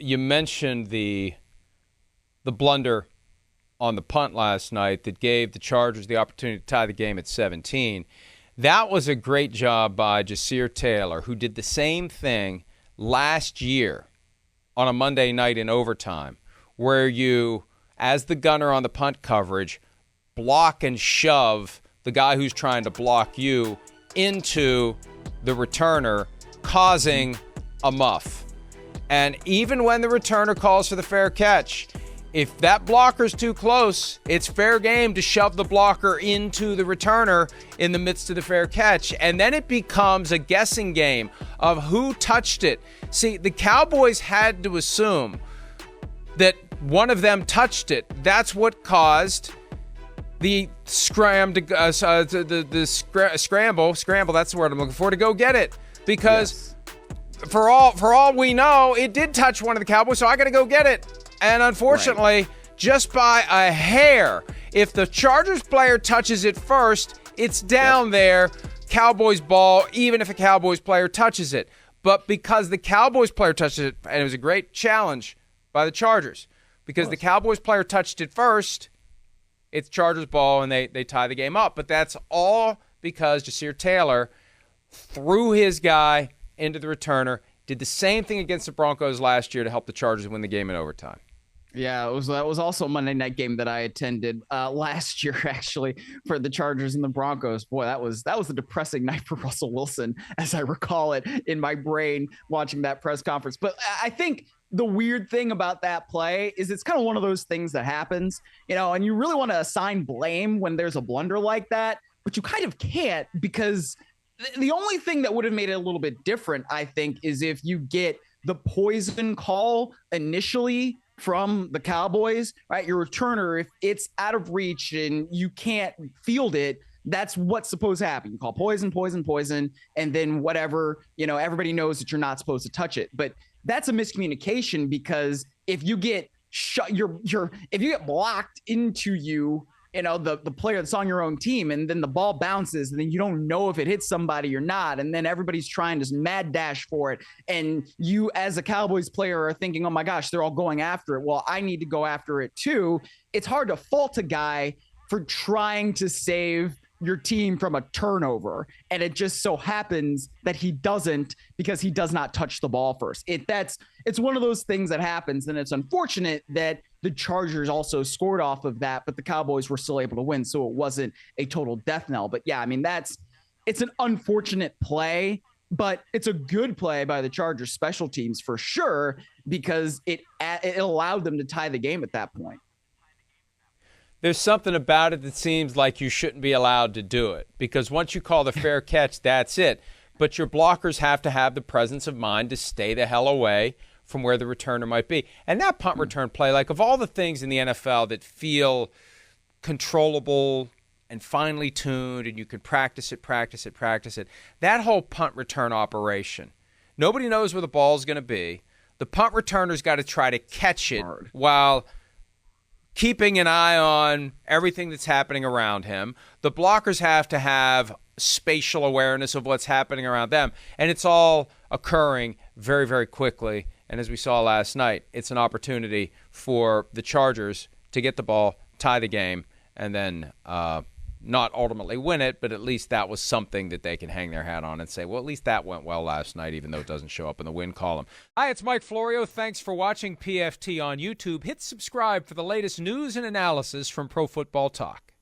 you mentioned the blunder on the punt last night that gave the Chargers the opportunity to tie the game at 17. That was a great job by Jasir Taylor, who did the same thing last year on a Monday night in overtime, where you, as the gunner on the punt coverage, block and shove the guy who's trying to block you into the returner, causing a muff. And even when the returner calls for the fair catch, if that blocker's too close, it's fair game to shove the blocker into the returner in the midst of the fair catch. And then it becomes a guessing game of who touched it. See, the Cowboys had to assume that one of them touched it. That's what caused the scramble, that's the word I'm looking for, to go get it. Because for all we know, it did touch one of the Cowboys, so I got to go get it. And unfortunately, just by a hair, if the Chargers player touches it first, it's down there, Cowboys ball, even if a Cowboys player touches it. But because the Cowboys player touched it, and it was a great challenge by the Chargers, because the Cowboys player touched it first, it's Chargers ball, and they tie the game up. But that's all because Jasir Taylor threw his guy into the returner, did the same thing against the Broncos last year to help the Chargers win the game in overtime. Yeah, that was also a Monday night game that I attended last year, actually, for the Chargers and the Broncos. Boy, that was a depressing night for Russell Wilson, as I recall it in my brain watching that press conference. But I think the weird thing about that play is it's kind of one of those things that happens, and you really want to assign blame when there's a blunder like that, but you kind of can't, because the only thing that would have made it a little bit different, I think, is if you get the poison call initially from the Cowboys, right? Your returner, if it's out of reach and you can't field it, that's what's supposed to happen. You call poison, and then whatever, everybody knows that you're not supposed to touch it. But that's a miscommunication, because if you get if you get blocked into the player that's on your own team, and then the ball bounces, and then you don't know if it hits somebody or not, and then everybody's trying to mad dash for it, and you as a Cowboys player are thinking, oh my gosh, they're all going after it, well, I need to go after it too. It's hard to fault a guy for trying to save your team from a turnover, and it just so happens that he doesn't, because he does not touch the ball first. It's one of those things that happens, and it's unfortunate that the Chargers also scored off of that, but the Cowboys were still able to win, so it wasn't a total death knell. But yeah, I mean, it's an unfortunate play, but it's a good play by the Chargers special teams for sure, because it allowed them to tie the game at that point. There's something about it that seems like you shouldn't be allowed to do it, because once you call the fair catch, that's it. But your blockers have to have the presence of mind to stay the hell away from where the returner might be. And that punt return play, like of all the things in the NFL that feel controllable and finely tuned, and you can practice it, that whole punt return operation, nobody knows where the ball's going to be. The punt returner's got to try to catch it while keeping an eye on everything that's happening around him. The blockers have to have spatial awareness of what's happening around them. And it's all occurring very, very quickly. And as we saw last night, it's an opportunity for the Chargers to get the ball, tie the game, and then not ultimately win it, but at least that was something that they can hang their hat on and say, well, at least that went well last night, even though it doesn't show up in the win column. Hi, it's Mike Florio. Thanks for watching PFT on YouTube. Hit subscribe for the latest news and analysis from Pro Football Talk.